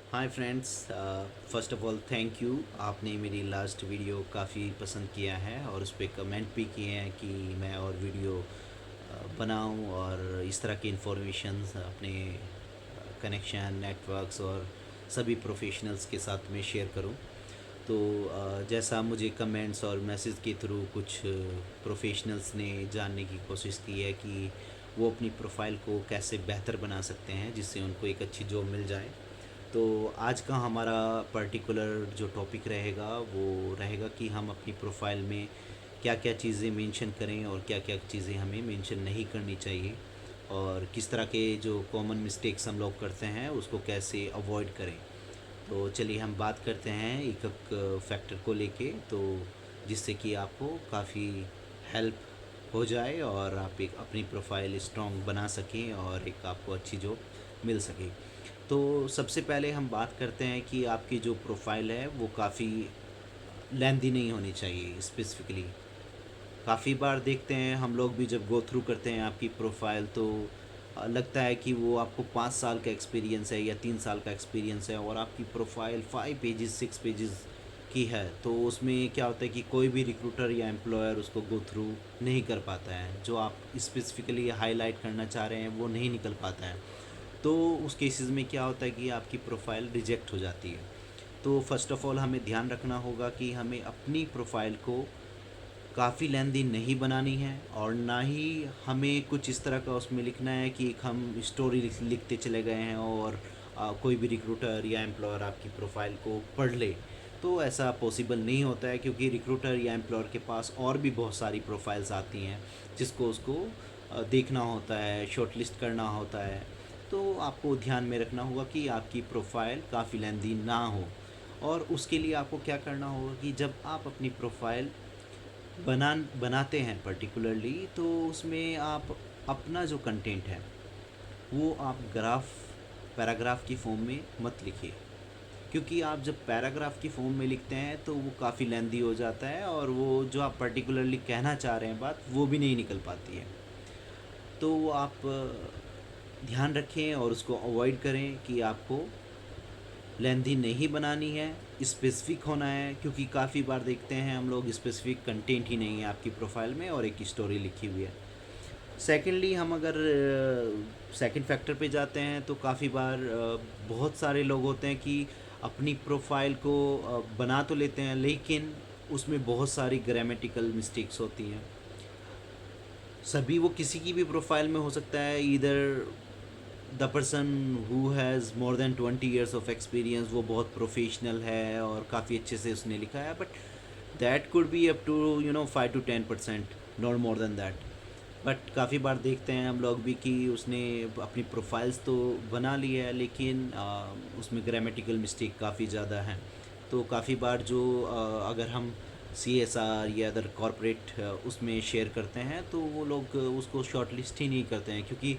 Hi friends, first of all thank you. आपने मेरी last video काफ़ी पसंद किया है और उस पर कमेंट भी किए हैं कि मैं और वीडियो बनाऊं और इस तरह की इंफॉर्मेशन अपने कनेक्शन नेटवर्क्स और सभी प्रोफेशनल्स के साथ में शेयर करूं। तो जैसा मुझे कमेंट्स और मैसेज के थ्रू कुछ प्रोफेशनल्स ने जानने की कोशिश की है कि वो अपनी प्रोफाइल को कैसे बेहतर बना सकते हैं जिससे उनको एक अच्छी जॉब मिल जाए। तो आज का हमारा पर्टिकुलर जो टॉपिक रहेगा वो रहेगा कि हम अपनी प्रोफाइल में क्या क्या चीज़ें मेंशन करें और क्या क्या चीज़ें हमें मेंशन नहीं करनी चाहिए, और किस तरह के जो कॉमन मिस्टेक्स हम लोग करते हैं उसको कैसे अवॉइड करें। तो चलिए हम बात करते हैं एक एक फैक्टर को लेके, तो जिससे कि आपको काफ़ी हेल्प हो जाए और आप एक अपनी प्रोफाइल स्ट्रॉन्ग बना सकें और एक आपको अच्छी जॉब मिल सके। तो सबसे पहले हम बात करते हैं कि आपकी जो प्रोफाइल है वो काफ़ी लेंदी नहीं होनी चाहिए। स्पेसिफिकली काफ़ी बार देखते हैं हम लोग भी जब गो थ्रू करते हैं आपकी प्रोफाइल, तो लगता है कि वो आपको 5 साल का एक्सपीरियंस है या 3 साल का एक्सपीरियंस है और आपकी प्रोफाइल 5 पेजेस 6 पेजेस की है। तो उसमें क्या होता है कि कोई भी रिक्रूटर या एम्प्लॉयर उसको गो थ्रू नहीं कर पाता है, जो आप स्पेसिफिकली हाईलाइट करना चाह रहे हैं वो नहीं निकल पाता है। तो उस केसेस में क्या होता है कि आपकी प्रोफाइल रिजेक्ट हो जाती है। तो फर्स्ट ऑफ़ ऑल हमें ध्यान रखना होगा कि हमें अपनी प्रोफाइल को काफ़ी लेंदी नहीं बनानी है और ना ही हमें कुछ इस तरह का उसमें लिखना है कि एक हम स्टोरी लिखते चले गए हैं और कोई भी रिक्रूटर या एम्प्लॉयर आपकी प्रोफाइल को पढ़ ले। तो ऐसा पॉसिबल नहीं होता है, क्योंकि रिक्रूटर या एम्प्लॉयर के पास और भी बहुत सारी प्रोफाइल्स आती हैं जिसको उसको देखना होता है, शॉर्टलिस्ट करना होता है। तो आपको ध्यान में रखना होगा कि आपकी प्रोफाइल काफ़ी लेंदी ना हो। और उसके लिए आपको क्या करना होगा कि जब आप अपनी प्रोफाइल बनाते हैं पर्टिकुलरली, तो उसमें आप अपना जो कंटेंट है वो आप पैराग्राफ की फॉर्म में मत लिखिए। क्योंकि आप जब पैराग्राफ की फॉर्म में लिखते हैं तो वो काफ़ी लेंदी हो जाता है और वो जो आप पर्टिकुलरली कहना चाह रहे हैं बात वो भी नहीं निकल पाती है। तो वो आप ध्यान रखें और उसको अवॉइड करें कि आपको लेंथी नहीं बनानी है, स्पेसिफिक होना है। क्योंकि काफ़ी बार देखते हैं हम लोग स्पेसिफिक कंटेंट ही नहीं है आपकी प्रोफाइल में और एक स्टोरी लिखी हुई है। सेकेंडली हम अगर सेकंड फैक्टर पे जाते हैं तो काफ़ी बार बहुत सारे लोग होते हैं कि अपनी प्रोफाइल को बना तो लेते हैं लेकिन उसमें बहुत सारी ग्रामेटिकल मिस्टेक्स होती हैं। सभी वो किसी की भी प्रोफाइल में हो सकता है, इधर the person who has more than 20 years of experience वो बहुत प्रोफेशनल है और काफ़ी अच्छे से उसने लिखा है, but that could be up to 5 to 10%, not more than that. But काफ़ी बार देखते हैं हम लोग भी कि उसने अपनी प्रोफाइल्स तो बना ली है लेकिन उसमें ग्रामेटिकल मिस्टेक काफ़ी ज़्यादा हैं। तो काफ़ी बार जो अगर हम CSR या अदर कॉरपोरेट उसमें शेयर करते हैं तो वो लोग उसको शॉर्ट लिस्ट ही नहीं करते हैं, क्योंकि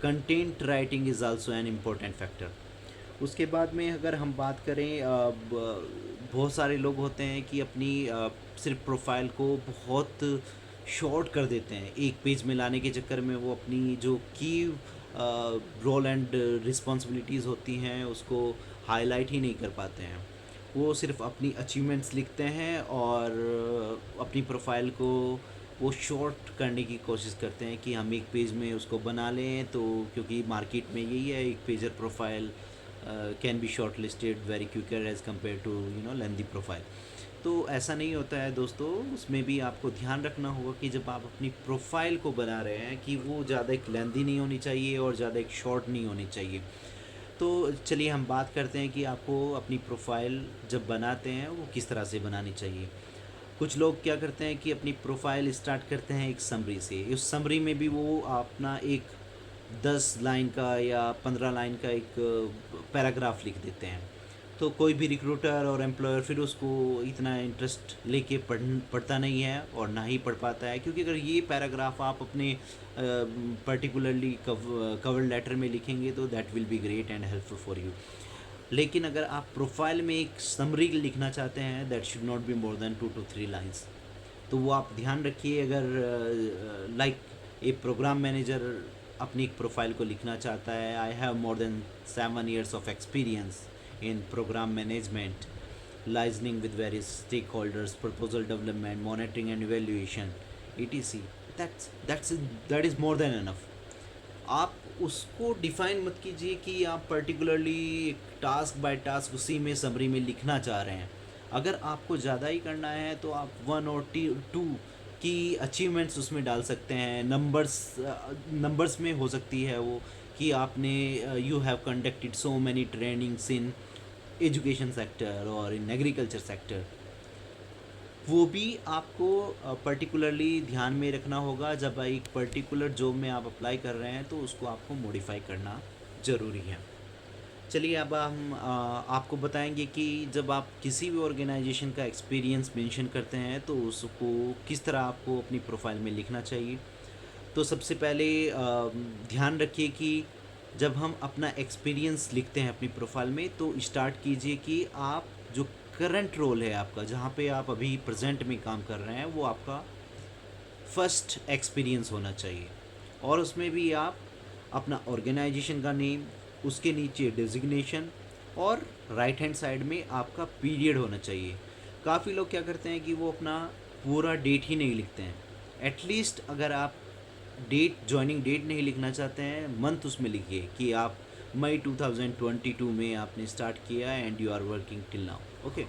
content writing is also an important factor. उसके बाद में अगर हम बात करें बहुत सारे लोग होते हैं कि अपनी सिर्फ प्रोफाइल को बहुत शॉर्ट कर देते हैं, एक पेज में लाने के चक्कर में वो अपनी जो की रोल एंड रिस्पॉन्सिबिलिटीज़ होती हैं उसको हाईलाइट ही नहीं कर पाते हैं। वो सिर्फ अपनी अचीवमेंट्स लिखते हैं और अपनी प्रोफाइल को वो शॉर्ट करने की कोशिश करते हैं कि हम एक पेज में उसको बना लें। तो क्योंकि मार्केट में यही है, एक pager profile can be short listed very quicker as compare to lengthy profile. तो ऐसा नहीं होता है दोस्तों, उसमें भी आपको ध्यान रखना होगा कि जब आप अपनी प्रोफाइल को बना रहे हैं कि वो ज़्यादा एक लेंदी नहीं होनी चाहिए और ज़्यादा एक शॉर्ट नहीं होनी चाहिए। तो चलिए हम बात करते हैं कि आपको अपनी प्रोफाइल जब बनाते हैं वो किस तरह से बनानी चाहिए। कुछ लोग क्या करते हैं कि अपनी प्रोफाइल स्टार्ट करते हैं एक समरी से। उस समरी में भी वो अपना एक 10 लाइन का या 15 लाइन का एक पैराग्राफ लिख देते हैं। तो कोई भी रिक्रूटर और एम्प्लॉयर फिर उसको इतना इंटरेस्ट लेके पढ़ता नहीं है और ना ही पढ़ पाता है, क्योंकि अगर ये पैराग्राफ आप अपने पर्टिकुलरली कवर लेटर में लिखेंगे तो that will be great and helpful for you. लेकिन अगर आप प्रोफाइल में एक समरी लिखना चाहते हैं that should not be more than 2 to 3 lines. तो वो आप ध्यान रखिए। अगर लाइक ए प्रोग्राम मैनेजर अपनी एक प्रोफाइल को लिखना चाहता है, I have more than 7 years of experience in program management, liaising with various stakeholders, proposal development, monitoring and evaluation, etc. That is more than enough. आप उसको डिफाइन मत कीजिए कि आप पर्टिकुलरली टास्क बाय टास्क उसी में समरी में लिखना चाह रहे हैं. अगर आपको ज़्यादा ही करना है तो आप वन और टू की अचीवमेंट्स उसमें डाल सकते हैं. नंबर्स में हो सकती है वो कि आपने you have conducted so many trainings in education sector और इन एग्रीकल्चर सेक्टर. वो भी आपको पर्टिकुलरली ध्यान में रखना होगा. जब एक पर्टिकुलर जॉब में आप अप्लाई कर रहे हैं तो उसको आपको मॉडिफाई करना ज़रूरी है. चलिए अब हम आपको बताएंगे कि जब आप किसी भी ऑर्गेनाइजेशन का एक्सपीरियंस मेंशन करते हैं तो उसको किस तरह आपको अपनी प्रोफाइल में लिखना चाहिए. तो सबसे पहले ध्यान रखिए कि जब हम अपना एक्सपीरियंस लिखते हैं अपनी प्रोफाइल में तो स्टार्ट कीजिए कि आप जो करंट रोल है आपका, जहाँ पे आप अभी प्रेजेंट में काम कर रहे हैं, वो आपका फर्स्ट एक्सपीरियंस होना चाहिए. और उसमें भी आप अपना ऑर्गेनाइजेशन का नेम, उसके नीचे डेजिग्नेशन और राइट हैंड साइड में आपका पीरियड होना चाहिए. काफ़ी लोग क्या करते हैं कि वो अपना पूरा डेट ही नहीं लिखते हैं. एटलीस्ट अगर आप ज्वाइनिंग डेट नहीं लिखना चाहते हैं, मंथ उसमें लिखिए कि आप मई 2022 में आपने स्टार्ट किया and you are working till now. Okay.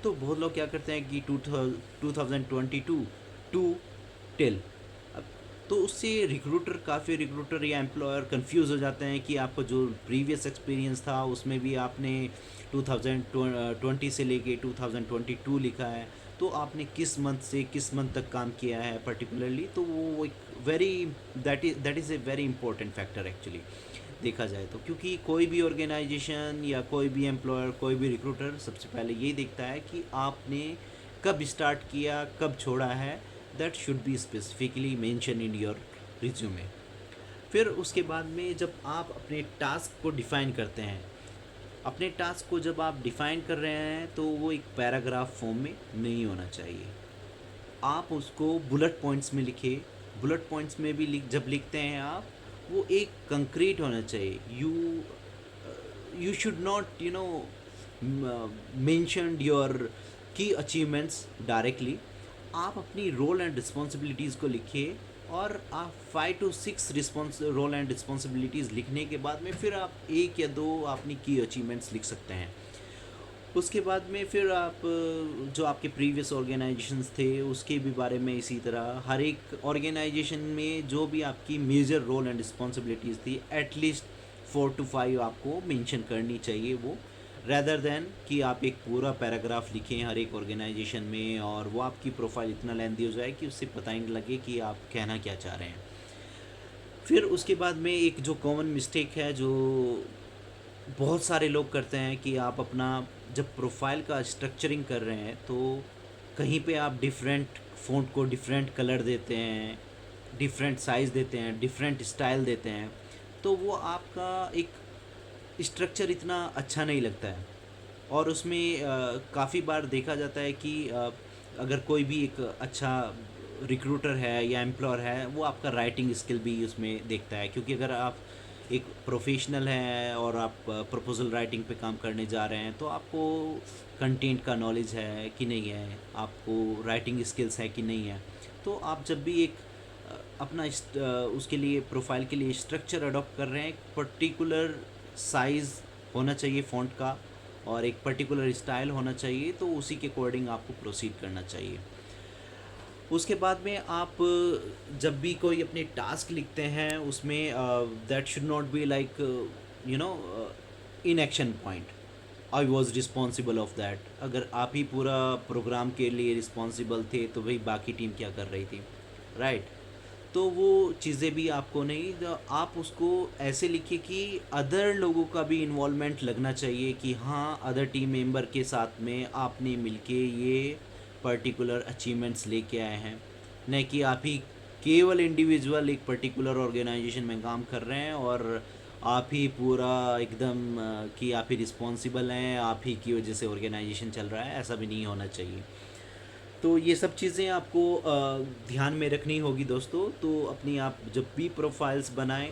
तो बहुत लोग क्या करते हैं कि 2022 टू टिल. तो उससे काफ़ी रिक्रूटर या एम्प्लॉयर कंफ्यूज हो जाते हैं कि आपको जो प्रीवियस एक्सपीरियंस था उसमें भी आपने 2020 से लेके 2022 लिखा है, तो आपने किस मंथ से किस मंथ तक काम किया है पर्टिकुलरली. तो वो एक that is a very important factor actually देखा जाए तो. क्योंकि कोई भी ऑर्गेनाइजेशन या कोई भी एम्प्लॉयर, कोई भी रिक्रूटर सबसे पहले यही देखता है कि आपने कब स्टार्ट किया, कब छोड़ा है. That should be specifically mention in your resume. फिर उसके बाद में जब आप अपने टास्क को डिफ़ाइन करते हैं, अपने टास्क को जब आप डिफ़ाइन कर रहे हैं तो वो एक पैराग्राफ फॉर्म में नहीं होना चाहिए. आप उसको बुलेट पॉइंट्स में लिखिए. बुलेट पॉइंट्स में भी जब लिखते हैं आप, वो एक कंक्रीट होना चाहिए. You should not mention your की अचीवमेंट्स डायरेक्टली. आप अपनी रोल एंड रिस्पॉन्सिबिलिटीज़ को लिखिए और आप 5 to 6 रोल एंड रिस्पॉन्सिबिलिटीज़ लिखने के बाद में फिर आप 1 या 2 अपनी की अचीवमेंट्स लिख सकते हैं. उसके बाद में फिर आप जो आपके प्रीवियस ऑर्गेनाइजेशंस थे उसके भी बारे में इसी तरह हर एक ऑर्गेनाइजेशन में जो भी आपकी मेजर रोल एंड रिस्पॉन्सिबिलिटीज़ थी, एटलीस्ट 4 to 5 आपको मेंशन करनी चाहिए वो, रैदर देन कि आप एक पूरा पैराग्राफ लिखें हर एक ऑर्गेनाइजेशन में और वो आपकी प्रोफाइल इतना लेंथी हो जाए कि उससे पता ही नहीं लगे कि आप कहना क्या चाह रहे हैं. फिर उसके बाद में एक जो कॉमन मिस्टेक है जो बहुत सारे लोग करते हैं कि आप अपना जब प्रोफाइल का स्ट्रक्चरिंग कर रहे हैं तो कहीं पे आप डिफरेंट फ़ॉन्ट को डिफरेंट कलर देते हैं, डिफरेंट साइज़ देते हैं, डिफरेंट स्टाइल देते हैं, तो वो आपका एक स्ट्रक्चर इतना अच्छा नहीं लगता है. और उसमें काफ़ी बार देखा जाता है कि अगर कोई भी एक अच्छा रिक्रूटर है या एम्प्लॉयर है, वो आपका राइटिंग स्किल भी उसमें देखता है. क्योंकि अगर आप एक प्रोफेशनल हैं और आप प्रपोजल राइटिंग पे काम करने जा रहे हैं तो आपको कंटेंट का नॉलेज है कि नहीं है, आपको राइटिंग स्किल्स है कि नहीं है. तो आप जब भी एक अपना उसके लिए प्रोफाइल के लिए स्ट्रक्चर अडॉप्ट कर रहे हैं, एक पर्टिकुलर साइज़ होना चाहिए फ़ॉन्ट का और एक पर्टिकुलर स्टाइल होना चाहिए, तो उसी के अकॉर्डिंग आपको प्रोसीड करना चाहिए. उसके बाद में आप जब भी कोई अपने टास्क लिखते हैं उसमें that should not be like in action point, I was responsible of that. अगर आप ही पूरा प्रोग्राम के लिए रिस्पॉन्सिबल थे तो भाई बाकी टीम क्या कर रही थी, राइट? तो वो चीज़ें भी आपको नहीं, आप उसको ऐसे लिखिए कि अदर लोगों का भी इन्वॉल्वमेंट लगना चाहिए कि हाँ, अदर टीम मेंबर के साथ में आपने मिलके ये पर्टिकुलर अचीवमेंट्स लेके आए हैं, न कि आप ही केवल इंडिविजुअल एक पर्टिकुलर ऑर्गेनाइजेशन में काम कर रहे हैं और आप ही पूरा एकदम कि आप ही रिस्पॉन्सिबल हैं, आप ही की वजह से ऑर्गेनाइजेशन चल रहा है. ऐसा भी नहीं होना चाहिए. तो ये सब चीज़ें आपको ध्यान में रखनी होगी दोस्तों. तो अपनी आप जब भी प्रोफाइल्स बनाएं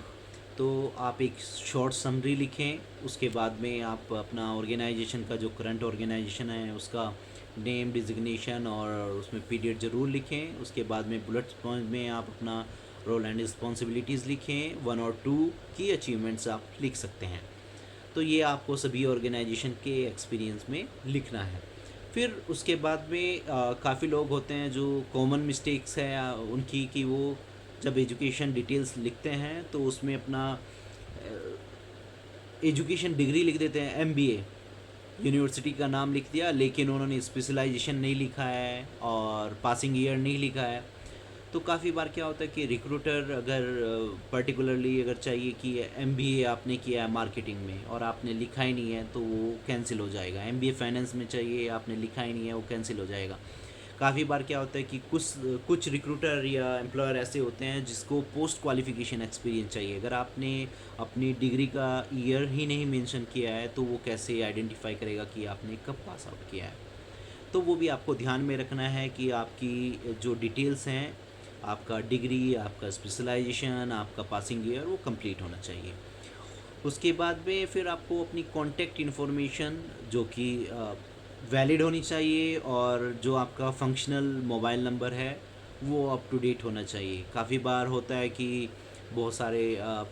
तो आप एक शॉर्ट समरी लिखें, उसके बाद में आप अपना ऑर्गेनाइजेशन का जो करंट ऑर्गेनाइजेशन है उसका नेम, डिजिग्नेशन और उसमें पीरियड ज़रूर लिखें। उसके बाद में बुलेट पॉइंट में आप अपना रोल एंड रिस्पॉन्सिबिलिटीज़ लिखें, 1 और 2 की अचीवमेंट्स आप लिख सकते हैं। तो ये आपको सभी ऑर्गेनाइजेशन के एक्सपीरियंस में लिखना है। फिर उसके बाद में काफ़ी लोग होते हैं जो कॉमन मिस्टेक्स है उनकी, कि वो जब एजुकेशन डिटेल्स लिखते हैं तो उसमें अपना एजुकेशन डिग्री लिख देते हैं, एमबीए, यूनिवर्सिटी का नाम लिख दिया, लेकिन उन्होंने स्पेशलाइजेशन नहीं लिखा है और पासिंग ईयर नहीं लिखा है। तो काफ़ी बार क्या होता है कि रिक्रूटर अगर पर्टिकुलरली अगर चाहिए कि एमबीए आपने किया है मार्केटिंग में और आपने लिखा ही नहीं है तो वो कैंसिल हो जाएगा। एमबीए फाइनेंस में चाहिए, आपने लिखा ही नहीं है, वो कैंसिल हो जाएगा। काफ़ी बार क्या होता है कि कुछ रिक्रूटर या एम्प्लॉयर ऐसे होते हैं जिसको पोस्ट क्वालिफ़िकेशन एक्सपीरियंस चाहिए। अगर आपने अपनी डिग्री का ईयर ही नहीं मेंशन किया है तो वो कैसे आइडेंटिफाई करेगा कि आपने कब पास आउट किया है। तो वो भी आपको ध्यान में रखना है कि आपकी जो डिटेल्स हैं, आपका डिग्री, आपका स्पेशलाइजेशन, आपका पासिंग ईयर वो कंप्लीट होना चाहिए। उसके बाद में फिर आपको अपनी कॉन्टैक्ट इन्फॉर्मेशन जो कि वैलिड होनी चाहिए और जो आपका फंक्शनल मोबाइल नंबर है वो अप टू डेट होना चाहिए। काफ़ी बार होता है कि बहुत सारे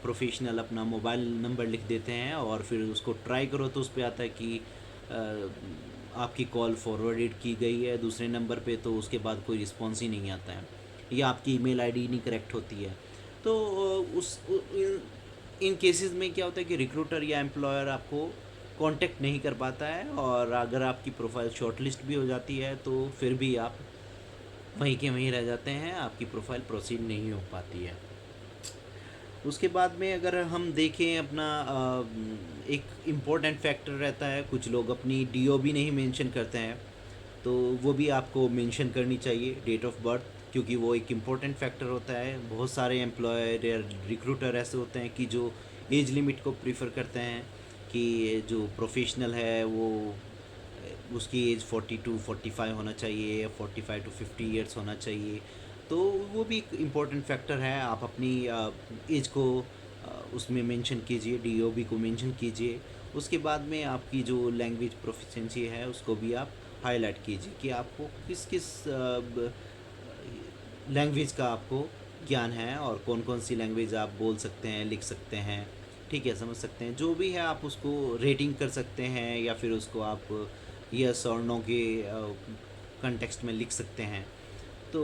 प्रोफेशनल अपना मोबाइल नंबर लिख देते हैं और फिर उसको ट्राई करो तो उस पे आता है कि आपकी कॉल फॉरवर्डेड की गई है दूसरे नंबर पे, तो उसके बाद कोई रिस्पॉन्स ही नहीं आता है, या आपकी ईमेल आईडी नहीं करेक्ट होती है। तो इन केसेस में क्या होता है कि रिक्रूटर या एम्प्लॉयर आपको कांटेक्ट नहीं कर पाता है, और अगर आपकी प्रोफाइल शॉर्टलिस्ट भी हो जाती है तो फिर भी आप वहीं के वहीं रह जाते हैं, आपकी प्रोफाइल प्रोसीड नहीं हो पाती है। उसके बाद में अगर हम देखें अपना एक इम्पोर्टेंट फैक्टर रहता है, कुछ लोग अपनी डीओ भी नहीं मेंशन करते हैं, तो वो भी आपको मेंशन करनी चाहिए, डेट ऑफ बर्थ, क्योंकि वो एक इम्पोर्टेंट फैक्टर होता है। बहुत सारे एम्प्लॉयर या रिक्रूटर ऐसे होते हैं कि जो एज लिमिट को प्रीफर करते हैं कि जो प्रोफेशनल है वो उसकी एज 40 to 45 होना चाहिए, 45 to 50 ईयर्स होना चाहिए। तो वो भी एक इम्पोर्टेंट फैक्टर है। आप अपनी एज को उसमें मेंशन कीजिए, डीओबी को मेंशन कीजिए। उसके बाद में आपकी जो लैंग्वेज प्रोफिशिएंसी है उसको भी आप हाईलाइट कीजिए कि आपको किस किस लैंग्वेज का आपको ज्ञान है और कौन कौन सी लैंग्वेज आप बोल सकते हैं, लिख सकते हैं, ठीक है, समझ सकते हैं। जो भी है आप उसको रेटिंग कर सकते हैं या फिर उसको आप यस और नो के कंटेक्स्ट में लिख सकते हैं। तो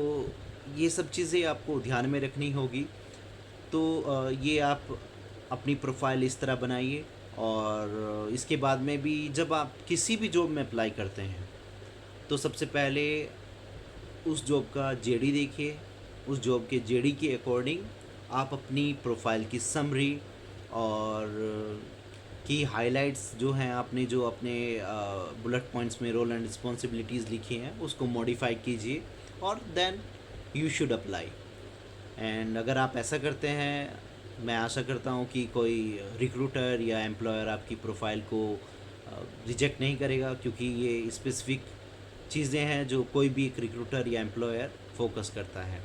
ये सब चीज़ें आपको ध्यान में रखनी होगी। तो ये आप अपनी प्रोफाइल इस तरह बनाइए, और इसके बाद में भी जब आप किसी भी जॉब में अप्लाई करते हैं तो सबसे पहले उस जॉब का जेडी देखिए। उस जॉब के जेडी के अकॉर्डिंग आप अपनी प्रोफाइल की समरी और की हाइलाइट्स जो हैं, आपने जो अपने बुलेट पॉइंट्स में रोल एंड रिस्पॉन्सिबिलिटीज़ लिखी हैं उसको मॉडिफाई कीजिए, और then you should apply. And अगर आप ऐसा करते हैं, मैं आशा करता हूँ कि कोई रिक्रूटर या एम्प्लॉयर आपकी प्रोफाइल को रिजेक्ट नहीं करेगा, क्योंकि ये स्पेसिफिक चीज़ें हैं जो कोई भी एक रिक्रूटर या एम्प्लॉयर फोकस करता है।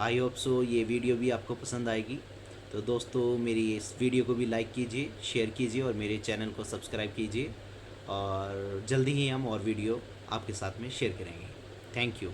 आई होप सो ये वीडियो भी आपको पसंद आएगी। तो दोस्तों मेरी इस वीडियो को भी लाइक कीजिए, शेयर कीजिए और मेरे चैनल को सब्सक्राइब कीजिए, और जल्दी ही हम और वीडियो आपके साथ में शेयर करेंगे। Thank you.